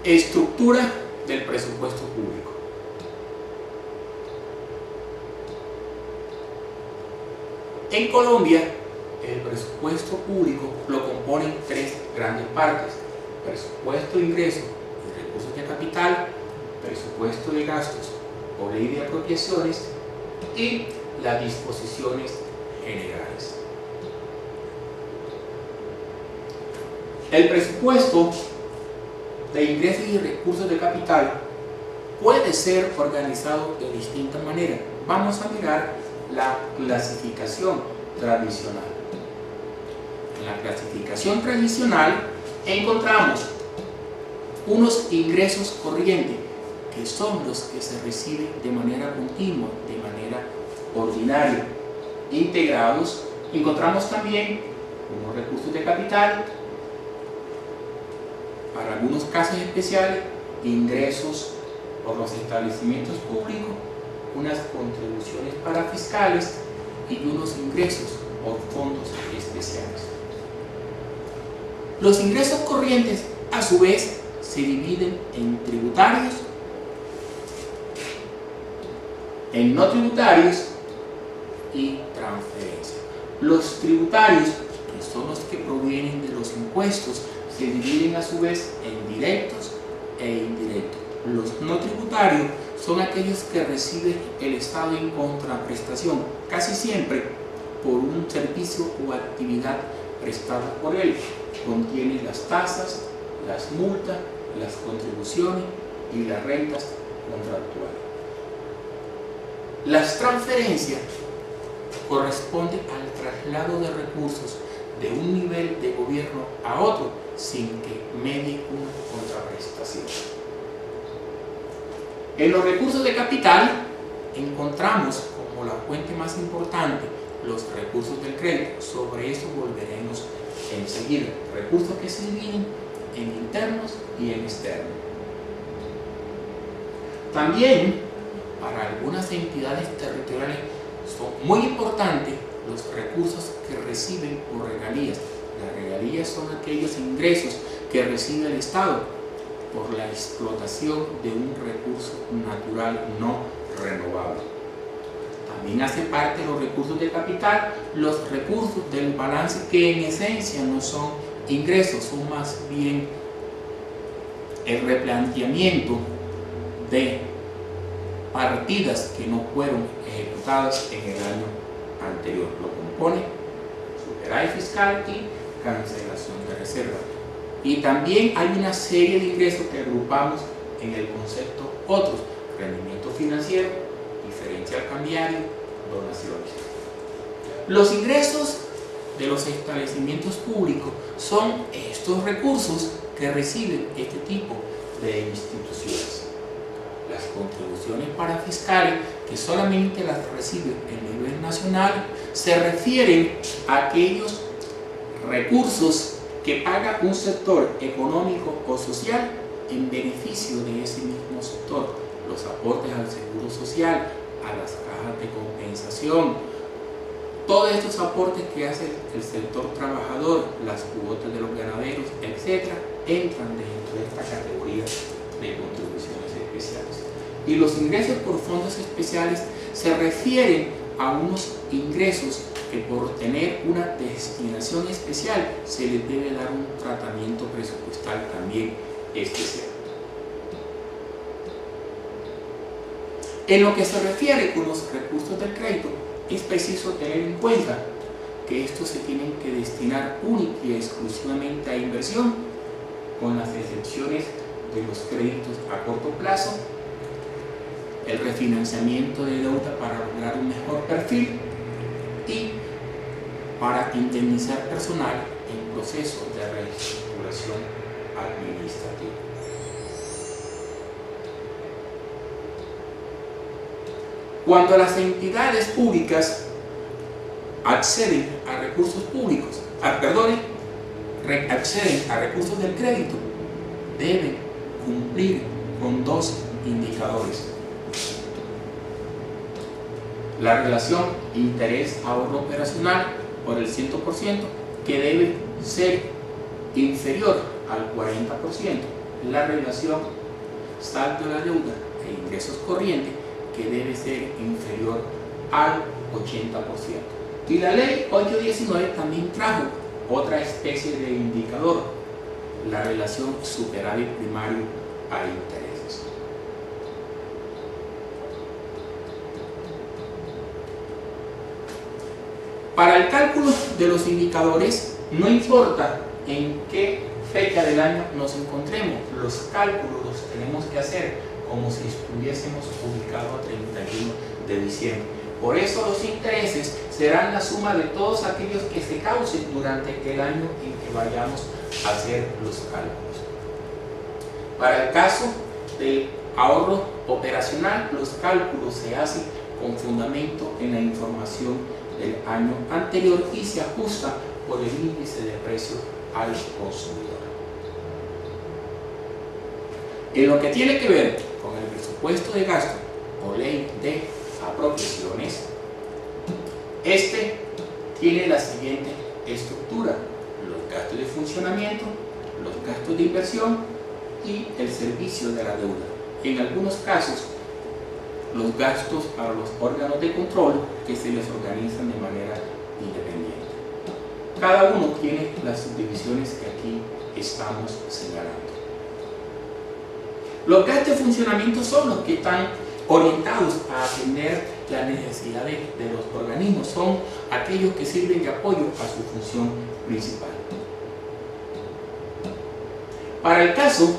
Estructura del presupuesto público. En Colombia, el presupuesto público lo componen tres grandes partes: presupuesto de ingresos y recursos de capital, presupuesto de gastos o ley de apropiaciones y las disposiciones generales. El presupuesto de ingresos y recursos de capital puede ser organizado de distintas maneras. Vamos a mirar la clasificación tradicional. En la clasificación tradicional encontramos unos ingresos corrientes, que son los que se reciben de manera continua, de manera ordinaria. Integrados, encontramos también unos recursos de capital, para algunos casos especiales, ingresos por los establecimientos públicos, unas contribuciones parafiscales y unos ingresos por fondos especiales. Los ingresos corrientes, a su vez, se dividen en tributarios, en no tributarios y transferencias. Los tributarios, que son los que provienen de los impuestos, se dividen a su vez en directos e indirectos. Los no tributarios son aquellos que recibe el Estado en contraprestación, casi siempre por un servicio o actividad prestada por él. Contiene las tasas, las multas, las contribuciones y las rentas contractuales. Las transferencias corresponden al traslado de recursos de un nivel de gobierno a otro sin que medie una contraprestación. En los recursos de capital encontramos como la fuente más importante los recursos del crédito. Sobre eso volveremos enseguida. Recursos que se dividen en internos y en externos. También para algunas entidades territoriales son muy importantes los recursos que reciben por regalías. Las regalías son aquellos ingresos que recibe el Estado por la explotación de un recurso natural no renovable. También hace parte de los recursos de capital los recursos del balance, que en esencia no son ingresos, son más bien el replanteamiento de partidas que no fueron ejecutadas en el año anterior. Lo compone superávit fiscal y cancelación de reserva. Y también hay una serie de ingresos que agrupamos en el concepto otros: rendimiento financiero, diferencial cambiario, donaciones. Los ingresos de los establecimientos públicos son estos recursos que reciben este tipo de instituciones. Las contribuciones parafiscales, que solamente las reciben a nivel nacional, se refieren a aquellos recursos que paga un sector económico o social en beneficio de ese mismo sector. Los aportes al seguro social, a las cajas de compensación, todos estos aportes que hace el sector trabajador, las cuotas de los ganaderos, etc., entran dentro de esta categoría de contribuciones especiales. Y los ingresos por fondos especiales se refieren a unos ingresos que, por tener una destinación especial, se les debe dar un tratamiento presupuestal también especial. En lo que se refiere con los recursos del crédito, es preciso tener en cuenta que estos se tienen que destinar única y exclusivamente a inversión, con las excepciones de los créditos a corto plazo, el refinanciamiento de deuda para lograr un mejor perfil y para indemnizar personal en proceso de reestructuración administrativa. Cuando las entidades públicas acceden a recursos públicos, acceden a recursos del crédito, deben cumplir con dos indicadores: la relación interés-ahorro operacional por el 100%, que debe ser inferior al 40%, la relación saldo de la deuda e ingresos corrientes, que debe ser inferior al 80%. Y la ley 819 también trajo otra especie de indicador, la relación superávit primario a intereses. Para el cálculo de los indicadores, no importa en qué fecha del año nos encontremos, los cálculos los tenemos que hacer como si estuviésemos ubicados a 31 de diciembre. Por eso los intereses serán la suma de todos aquellos que se causen durante el año en que vayamos a hacer los cálculos. Para el caso del ahorro operacional, los cálculos se hacen con fundamento en la información del año anterior y se ajusta por el índice de precio al consumidor. En lo que tiene que ver con el presupuesto de gasto o ley de apropiaciones, este tiene la siguiente estructura: los gastos de funcionamiento, los gastos de inversión y el servicio de la deuda. En algunos casos, los gastos para los órganos de control que se les organizan de manera independiente. Cada uno tiene las subdivisiones que aquí estamos señalando. Los gastos de funcionamiento son los que están orientados a atender las necesidades de los organismos, son aquellos que sirven de apoyo a su función principal. Para el caso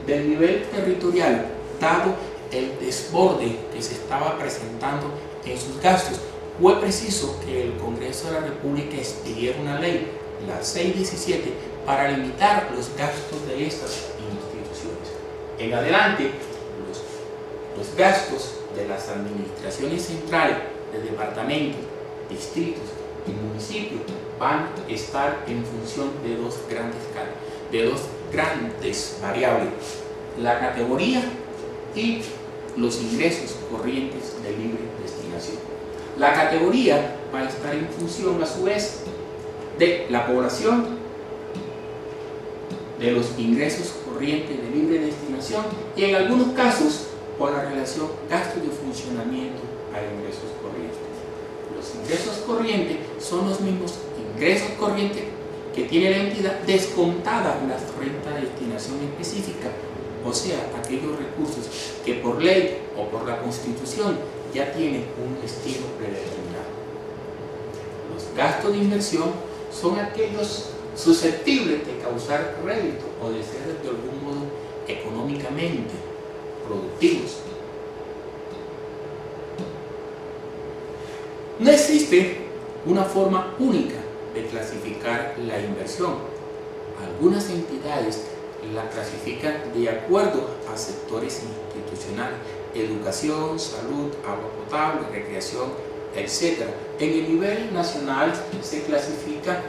del nivel territorial, dado el desborde que se estaba presentando en sus gastos, fue preciso que el Congreso de la República expidiera una ley, la 617, para limitar los gastos de estas instituciones. En adelante, los gastos de las administraciones centrales de departamentos, distritos y municipios van a estar en función de dos grandes variables: la categoría y los ingresos corrientes de libre destinación. La categoría va a estar en función, a su vez, de la población, de los ingresos corrientes de libre destinación y, en algunos casos, por la relación gastos de funcionamiento a ingresos corrientes. Los ingresos corrientes son los mismos ingresos corrientes que tiene la entidad, descontada las rentas de destinación específica, o sea, aquellos recursos que por ley o por la Constitución ya tienen un destino predeterminado. Los gastos de inversión son aquellos susceptibles de causar rédito o de ser de algún modo económicamente productivos. No existe una forma única de clasificar la inversión. Algunas entidades la clasifican de acuerdo a sectores institucionales: educación, salud, agua potable, recreación, etc. En el nivel nacional se clasifica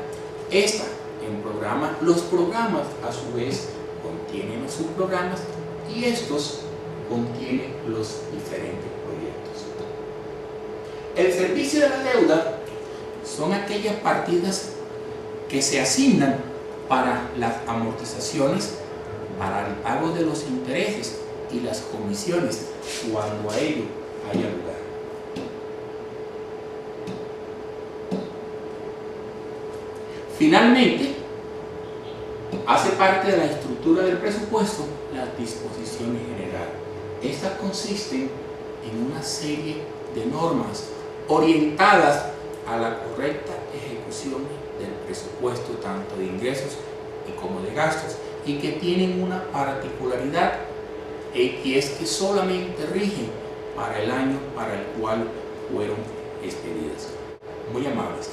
esta en programas. Los programas, a su vez, contienen los subprogramas y estos contienen los diferentes proyectos. El servicio de la deuda son aquellas partidas que se asignan para las amortizaciones, para el pago de los intereses y las comisiones cuando a ello haya lugar. Finalmente, hace parte de la estructura del presupuesto las disposiciones generales. Estas consisten en una serie de normas orientadas a la correcta ejecución del presupuesto, tanto de ingresos como de gastos, y que tienen una particularidad, y es que solamente rigen para el año para el cual fueron expedidas. Muy amables.